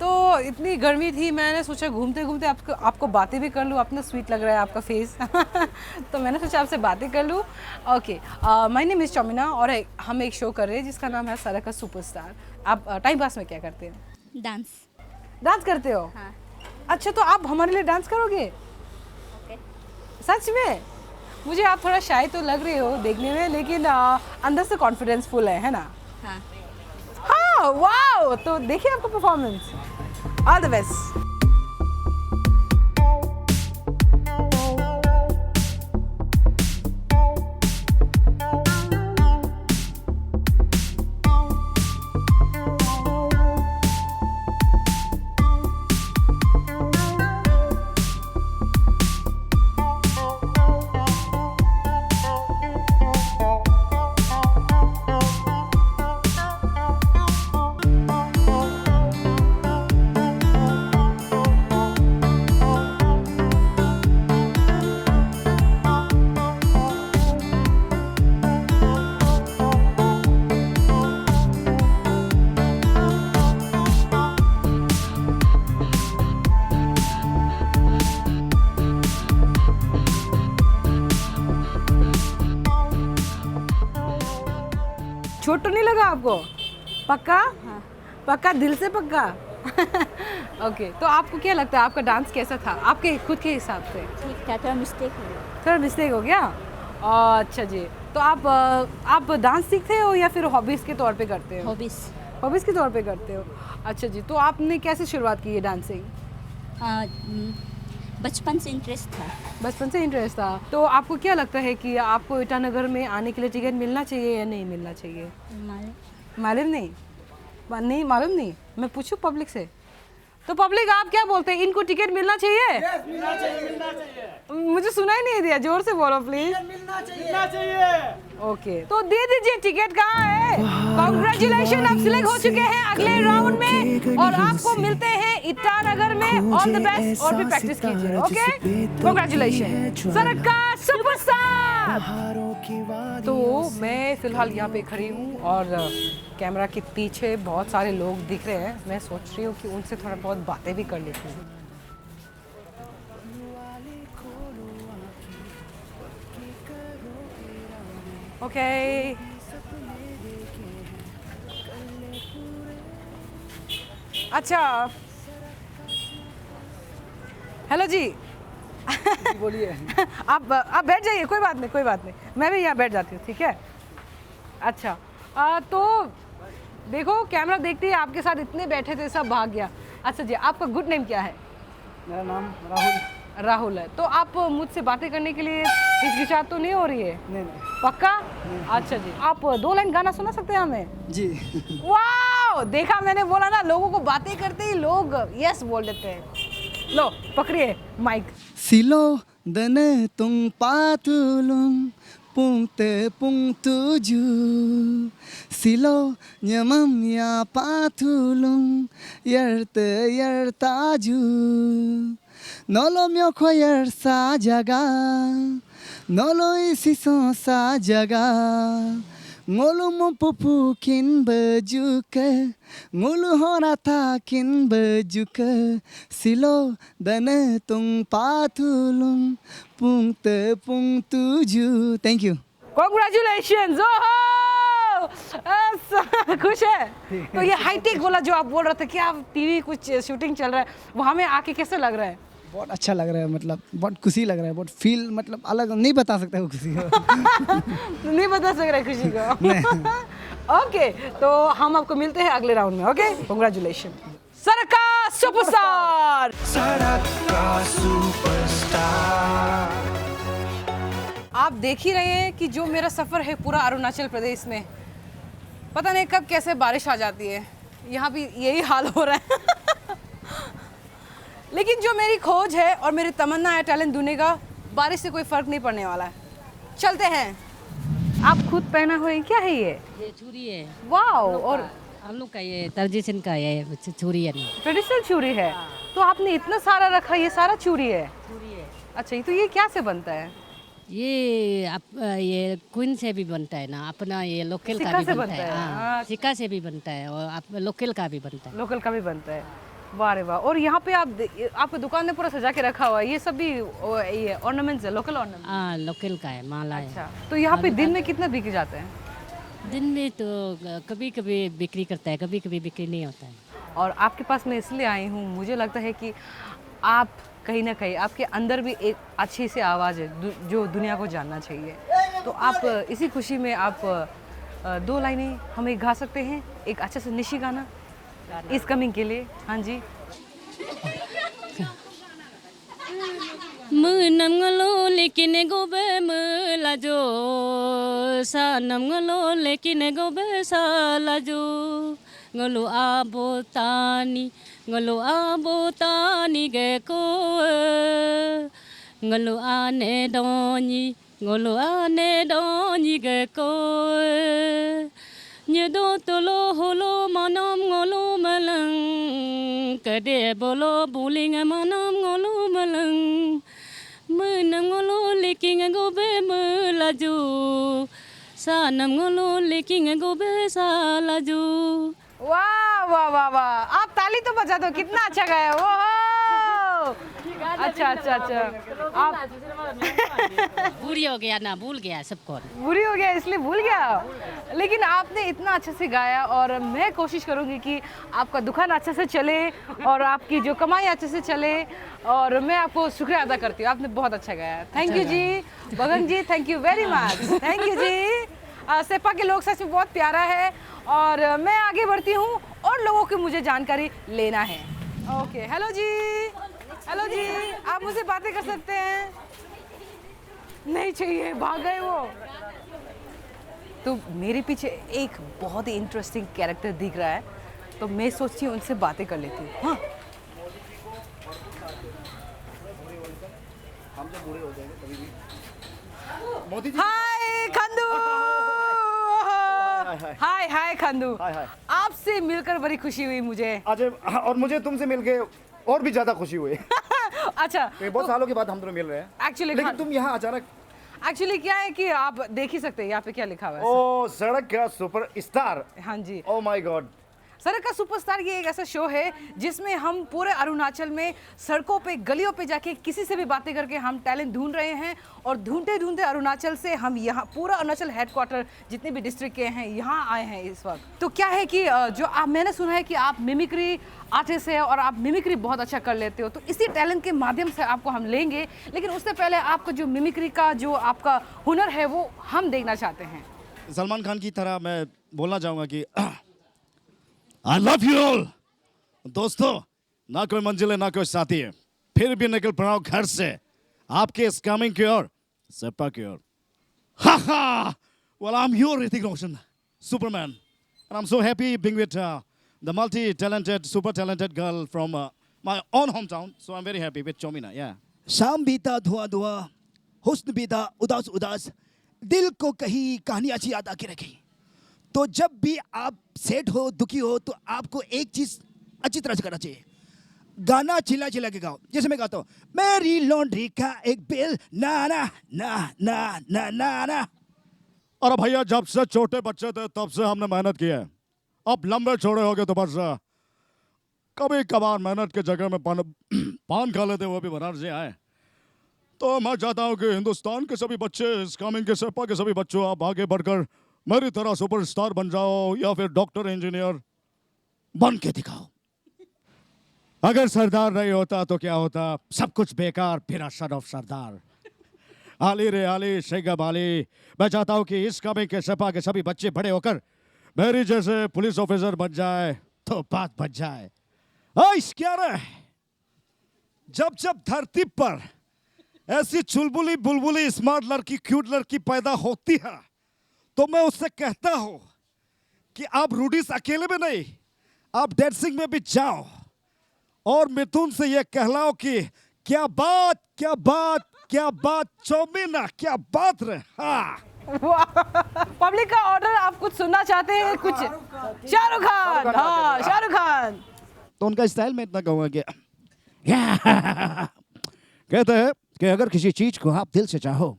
तो इतनी गर्मी थी, मैंने सोचा घूमते घूमते आपको बातें भी कर लूँ, अपना स्वीट लग रहा है आपका फेस। तो मैंने सोचा आपसे बातें कर लूँ। ओके, माय नेम इज़ चोमिना और हम एक शो कर रहे हैं जिसका नाम है सरका सुपरस्टार। आप टाइम पास में क्या करते हैं? डांस। डांस करते हो? हाँ। अच्छा, तो आप हमारे लिए डांस करोगे? ओके। सच में? मुझे आप थोड़ा शाय तो लग रहे हो देखने में, लेकिन अंदर से कॉन्फिडेंस फुल है ना? हाँ। हाँ, वाओ! तो देखिए आपका परफॉर्मेंस। All the best. चोट तो नहीं लगा आपको? पक्का? हाँ। पक्का, दिल से पक्का? ओके, तो आपको क्या लगता है आपका डांस कैसा था आपके खुद के हिसाब से? ठीक था, थोड़ा मिस्टेक हो गया। थोड़ा मिस्टेक हो गया? अच्छा जी, तो आप डांस सीखते हो या फिर हॉबीज़ के तौर पे करते हो? हॉबीज़ के तौर पे करते हो। अच्छा जी, तो आपने कैसे शुरुआत की है डांसिंग? बचपन से इंटरेस्ट था। बचपन से इंटरेस्ट था। तो आपको क्या लगता है कि आपको ईटानगर में आने के लिए टिकट मिलना चाहिए या नहीं मिलना चाहिए? मालूम नहीं? नहीं मालूम नहीं? मैं पूछूं पब्लिक से? तो पब्लिक आप क्या बोलते हैं, इनको टिकट मिलना चाहिए? yes, मिलना चाहिए। मुझे सुना ही नहीं दिया, जोर से बोलो प्लीज। मिलना चाहिए। ओके, तो दे दीजिए टिकट। कहाँ है? कांग्रेचुलेशन, आप सिलेक्ट हो चुके हैं अगले राउंड में और आपको मिलते हैं ईटानगर में। ऑल द बेस्ट और भी प्रैक्टिस कीजिए। ओके, कांग्रेचुलेशन सरका सुपरस्टार। तो मैं फिलहाल यहाँ पे खड़ी हूँ और कैमरा के पीछे बहुत सारे लोग दिख रहे हैं। मैं सोच रही हूँ कि उनसे थोड़ा बहुत बातें भी कर लेती हूँ। ओके, अच्छा, हेलो जी। बोलिए। आप बैठ जाइए, कोई बात नहीं, कोई बात नहीं, मैं भी यहाँ बैठ जाती हूँ, ठीक है? अच्छा, तो देखो कैमरा देखते ही आपके साथ इतने बैठे थे सब भाग गया। अच्छा जी, आपका गुड नेम क्या है? मेरा नाम राहुल। राहुल है। तो आप मुझसे बातें करने के लिए हिचकिचाहट तो नहीं हो रही है? नहीं पक्का? अच्छा जी, आप 2 लाइन गाना सुना सकते हैं हमें? जी। वाह, देखा, मैंने बोला ना, लोगों को बातें करते ही लोग यस बोल देते हैं। लो पकड़िए माइक। सिलो दने तुम पातुलुम पुंगते पुंग तुजु सिलो nyamam ya patulung yerte yertaju nolo myo khoyer sa jaga nolo isiso sa jaga ngolu mo pupu kin bajuke ngolu horata kin bajuke silo dane tung patulung pungte pung tuju thank you Congratulations! खुश है? तो ये hi tech वाला जो आप बोल रहे थे कि आप टीवी कुछ शूटिंग चल रहा है, वहाँ में आके कैसे लग रहा है? बहुत अच्छा लग रहा है, मतलब बहुत खुशी लग रहा है, बहुत फील मतलब अलग नहीं बता सकते वो खुशी को। नहीं बता सक रहे खुशी को। ओके, तो हम आपको मिलते हैं अगले राउंड में। Okay, congratulation. सड़क का सुपरस्टार। सड़क का सुपरस्टार। आप देख ही रहे हैं कि जो मेरा सफ़र है पूरा अरुणाचल प्रदेश में, पता नहीं कब कैसे बारिश आ जाती है, यहाँ भी यही हाल हो रहा है। लेकिन जो मेरी खोज है और मेरी तमन्ना है टैलेंट ढूंढने का, बारिश से कोई फ़र्क नहीं पड़ने वाला है। चलते हैं। आप खुद पहना हुए क्या है ये? ये चूड़ी है। वाओ, और हम लोग का ये ट्रेडिशन का ये चूड़ी है। ट्रेडिशनल चूड़ी है। तो आपने इतना सारा रखा, ये सारा चूड़ी है? चूड़ी है। अच्छा, तो ये क्या से बनता है? ये क्वीन से भी बनता है ना, अपना ये लोकल का भी बनता है। हाँ, सिक्का से भी बनता है और लोकल का भी बनता है। लोकल का भी बनता है। वाह रे वाह। और यहाँ पे आपकी दुकान में पूरा सजा के रखा हुआ है, ये सब भी ये ऑर्नामेंट्स है, लोकल ऑर्नामेंट्स? हाँ, लोकल का है, माला है। अच्छा, तो यहाँ पे दिन में कितना बिके जाते हैं? दिन में तो कभी कभी बिक्री करता है, कभी कभी बिक्री नहीं होता है। और आपके पास मैं इसलिए आई हूँ, मुझे लगता है कि आप कहीं ना कहीं आपके अंदर भी एक अच्छी सी आवाज़ है जो दुनिया को जानना चाहिए। तो आप इसी खुशी में आप 2 लाइनें हमें गा सकते हैं, एक अच्छा सा निशी गाना इस कमिंग के लिए। हाँ जी। नमगलो लेकिन गोबे मलाजो सा नमगलो लेकिन गोबे सालाजो ngolo abotani ge ko ngolo ane doni ge ko nyedo tolo holo manam ngolo malang kade bolo buling manam ngolo malang menang ngolo leking gobe melaju sanam ngolo leking gobe salaju। वाह वाह वाह वाह, आप ताली तो बजा दो, कितना अच्छा गाया वो। अच्छा अच्छा अच्छा, आप बुरी हो गया ना, भूल गया सबको, बुरी हो गया इसलिए भूल गया। लेकिन आपने इतना अच्छे से गाया और मैं कोशिश करूंगी कि आपका दुकान अच्छे से चले और आपकी जो कमाई अच्छे से चले, और मैं आपको शुक्रिया अदा करती हूँ। आपने बहुत अच्छा गाया। थैंक यू जी बगन जी, thank you very much. Thank you जी। सेपा के लोग सच में बहुत प्यारा है और मैं आगे बढ़ती हूँ और लोगों की मुझे जानकारी लेना है। ओके, हेलो जी, हेलो जी, आप मुझसे बातें कर सकते हैं? नहीं चाहिए, भाग गए वो। तो मेरे पीछे एक बहुत ही इंटरेस्टिंग कैरेक्टर दिख रहा है, तो मैं सोचती हूँ उनसे बातें कर लेती हूँ। हाँ, हम जब बूढ़े हो जाएंगे कभी भी। हाय खंडू। हाय हाय खंडू, आपसे मिलकर बड़ी खुशी हुई मुझे। अच्छा, और मुझे तुमसे मिलके और भी ज्यादा खुशी हुई। अच्छा, बहुत सालों के बाद हम दोनों मिल रहे हैं एक्चुअली। लेकिन तुम यहाँ अचानक, एक्चुअली क्या है कि आप देख ही सकते हैं यहाँ पे क्या लिखा हुआ है। ओ, सड़क का सुपर स्टार। हाँ जी। Oh my God. सड़क का सुपरस्टार ये एक ऐसा शो है जिसमें हम पूरे अरुणाचल में सड़कों पे, गलियों पे जाके किसी से भी बातें करके हम टैलेंट ढूंढ रहे हैं। और ढूंढते ढूंढते अरुणाचल से हम यहाँ पूरा अरुणाचल हेडक्वार्टर जितने भी डिस्ट्रिक्ट के हैं यहाँ आए हैं इस वक्त। तो क्या है कि जो मैंने सुना है कि आप मिमिक्री आर्टिस्ट है और आप मिमिक्री बहुत अच्छा कर लेते हो, तो इसी टैलेंट के माध्यम से आपको हम लेंगे। लेकिन उससे पहले आपका जो मिमिक्री का जो आपका हुनर है वो हम देखना चाहते हैं। सलमान खान की तरह मैं बोलना चाहूँगा कि I love you all। दोस्तों, ना कोई मंजिल है ना कोई साथी है, फिर भी निकल पड़ा घर से आपके स्कैमिंग की ओर, सेपा की ओर। Ha ha! Well, I'm your Hrithik Roshan, Superman. And I'm so happy being with the multi-talented, super talented girl from my own hometown. So I'm very happy with Chomina, yeah. शाम बीता धुआं धुआं, हुस्न बीता उदास उदास, दिल को कहीं कहानी अच्छी याद आके रखी। तो जब भी आप सेट हो, दुखी हो, तो आपको एक चीज अच्छी तरह से करना चाहिए, गाना चिल्ला चिल्ला के गाओ। जैसे मैं गाता हूँ, मेरी लॉन्ड्री का एक बिल, ना ना ना ना ना ना ना। अरे भैया, जब से छोटे बच्चे थे तब से हमने मेहनत की है। अब लंबे छोड़े हो गए तो बस कभी कभार मेहनत के जगह में पान खा लेते, वो भी बनारस से आए। तो मैं चाहता हूँ कि हिंदुस्तान के सभी बच्चे, स्कैमिंग के सेपा के सभी बच्चों, आप आगे बढ़कर मेरी तरह सुपरस्टार बन जाओ या फिर डॉक्टर इंजीनियर बन के दिखाओ। अगर सरदार नहीं होता तो क्या होता, सब कुछ बेकार, फिर सन ऑफ सरदार। आली रे आली, शेगब आली। मैं चाहता हूँ कि इस कमी के सेपा के सभी बच्चे बड़े होकर मेरी जैसे पुलिस ऑफिसर बन जाए तो बात बन जाए। क्या रे, जब जब धरती पर ऐसी चुलबुली बुलबुली स्मार्ट लड़की, क्यूट लड़की पैदा होती है तो मैं उससे कहता हूँ कि आप रूडीज अकेले में नहीं, आप डांसिंग में भी जाओ और मिथुन से ये कहलाओ कि क्या बात क्या बात क्या बात चौमीना, क्या बात रे। हाँ, पब्लिक का ऑर्डर, आप कुछ सुनना चाहते हैं? कुछ शाहरुख खान। हाँ, शाहरुख खान। तो उनका स्टाइल में इतना कहूँगा कि कहते हैं कि अगर किसी चीज को आप दिल से चाहो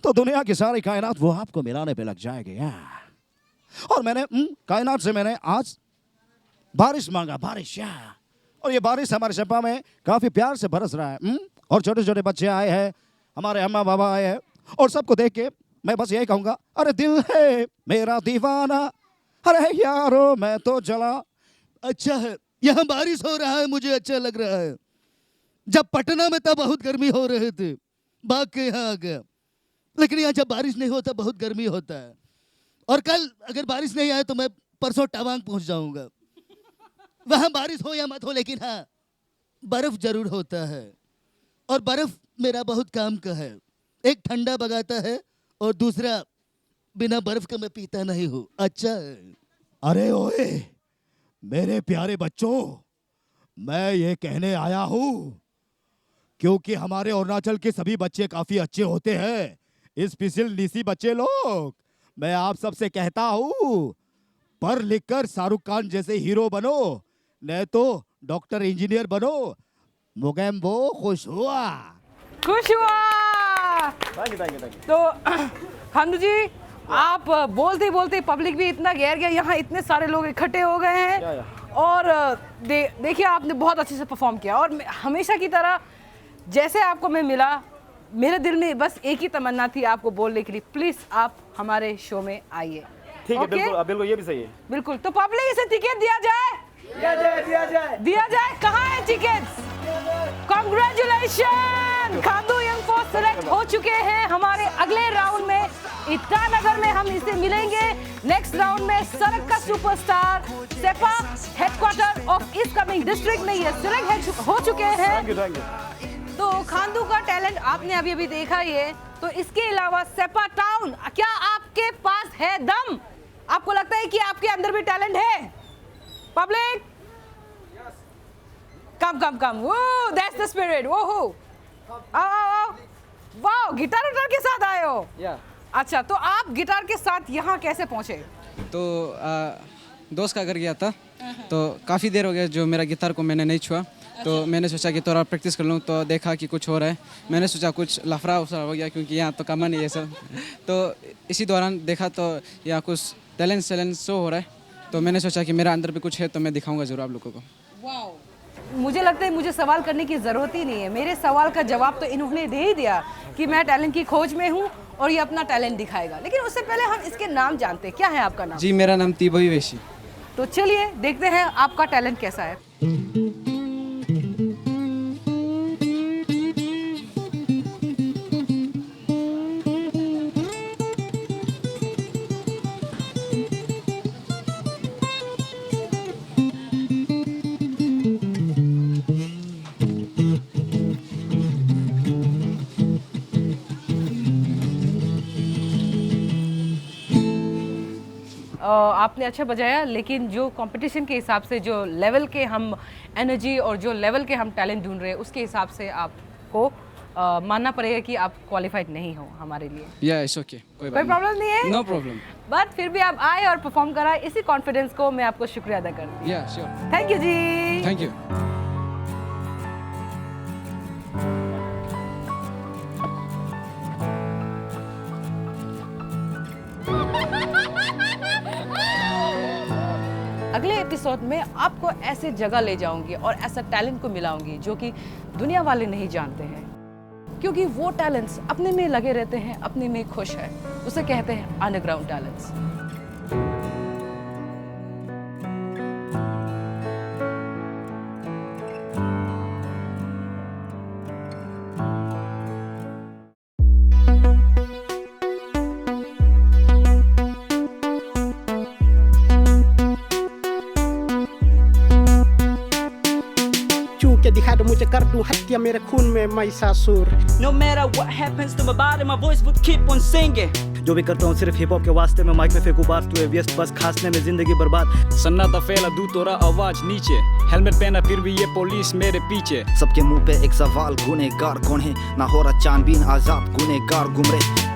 तो दुनिया की सारी कायनात वो आपको मिलाने पे लग जाएगी। और मैंने कायनात से मैंने आज बारिश मांगा, बारिश। और ये बारिश हमारे सेपा में काफी प्यार से बरस रहा है। और छोटे छोटे बच्चे आए हैं, हमारे अम्मा बाबा आए हैं, और सबको देख के मैं बस यही कहूंगा, अरे दिल है मेरा दीवाना, अरे यारो मैं तो जला। अच्छा है, यहाँ बारिश हो रहा है, मुझे अच्छा लग रहा है। जब पटना में तब बहुत गर्मी हो रहे थे, भाग के यहाँ आ गया। लेकिन यहाँ जब बारिश नहीं होता बहुत गर्मी होता है। और कल अगर बारिश नहीं आए तो मैं परसों तवांग पहुंच जाऊंगा। वहां बारिश हो या मत हो, लेकिन हाँ बर्फ जरूर होता है, और बर्फ मेरा बहुत काम का है। एक ठंडा बगाता है और दूसरा बिना बर्फ का मैं पीता नहीं हूँ। अच्छा है। अरे ओए मेरे प्यारे बच्चों, मैं ये कहने आया हूँ क्योंकि हमारे अरुणाचल के सभी बच्चे काफी अच्छे होते हैं, स्पेशल नीसी बच्चे लोग। मैं आप सबसे कहता हूँ, पढ़ लिख कर शाहरुख खान जैसे हीरो बनो, नहीं तो डॉक्टर इंजीनियर बनो। मुगेम्बो खुश हुआ, खुश हुआ। तो खानू जी, आप बोलते बोलते पब्लिक भी इतना घेर गया, यहाँ इतने सारे लोग इकट्ठे हो गए हैं। और देखिए आपने बहुत अच्छे से परफॉर्म किया, और हमेशा की तरह जैसे आपको मैं मिला, मेरे दिल में बस एक ही तमन्ना थी आपको बोलने के लिए, प्लीज आप हमारे शो में आइए। ठीक है, बिल्कुल बिल्कुल, ये भी सही है। बिल्कुल। तो पब्लिक इसे टिकट दिया जाए, दिया जाए। कहाँ है tickets? Congratulation, Khandu young force select हो चुके हैं हमारे अगले राउंड में। ईटानगर में हम इसे मिलेंगे नेक्स्ट राउंड में। सड़क का superstar Seppa headquarter of East Kameng district में ये सिलेक्ट हो चुके हैं। तो खांडू का टैलेंट आपने अभी अभी देखा ये, तो इसके अलावा सेपा टाउन, क्या आपके पास है दम? आपको लगता है कि आपके अंदर भी टैलेंट है? पब्लिक कम, वो दैट्स द स्पिरिट। वो आओ, वाओ, गिटार के साथ आए हो? अच्छा, तो आप गिटार के साथ यहाँ कैसे पहुँचे? तो दोस्त का घर गया था, तो काफ़ी देर हो गया जो मेरा गिटार को मैंने नहीं छुआ। तो मैंने सोचा कि थोड़ा प्रैक्टिस कर लूँ, तो देखा कि कुछ हो रहा है। मैंने सोचा कुछ लफड़ा उफड़ा हो गया, क्योंकि यहाँ तो कॉमन है ये सब। तो इसी दौरान देखा तो यहाँ कुछ टैलेंट शो हो रहा है, तो मैंने सोचा कि मेरा अंदर भी कुछ है, तो मैं दिखाऊंगा जरूर आप लोगों को। वाओ, मुझे लगता है मुझे सवाल करने की ज़रूरत ही नहीं है। मेरे सवाल का जवाब तो इन्होंने दे ही दिया कि मैं टैलेंट की खोज में हूँ और ये अपना टैलेंट दिखाएगा। लेकिन उससे पहले हम इसके नाम जानते हैं। क्या है आपका नाम? जी, मेरा नाम तीबोई वेशी। तो चलिए देखते हैं आपका टैलेंट कैसा है। आपने अच्छा बजाया, लेकिन जो कंपटीशन के हिसाब से जो लेवल के हम एनर्जी और जो लेवल के हम टैलेंट ढूंढ रहे हैं उसके हिसाब से आपको मानना पड़ेगा कि आप क्वालिफाइड नहीं हो हमारे लिए। या इट्स ओके, कोई प्रॉब्लम नहीं है। No problem. बट फिर भी आप आए और परफॉर्म करा, इसी कॉन्फिडेंस को मैं आपको शुक्रिया अदा करती हूँ। या श्योर, थैंक यू जी। Thank you. अगले एपिसोड में आपको ऐसे जगह ले जाऊंगी और ऐसा टैलेंट को मिलाऊंगी जो कि दुनिया वाले नहीं जानते हैं, क्योंकि वो टैलेंट्स अपने में लगे रहते हैं, अपने में खुश है, उसे कहते हैं अंडरग्राउंड टैलेंट्स। के दिखा दो मुझे, कर दूं हत्या मेरे खून में Mahishasura. No matter what happens to my body, my voice would keep on singing. जो भी करता हूँ सिर्फ हिप हॉप के वास्ते में, माइक में फेंकू बार, तू है व्यस्त बस खासने में जिंदगी बर्बाद। सन्नाटा फैला, दूं तोरा आवाज नीचे, हेलमेट पहना फिर भी ये पुलिस मेरे पीछे। सबके मुंह पे एक सवाल, गुनहगार कौन है? ना हो रहा चांदबीन आजाद, गुनहगार गुमरे।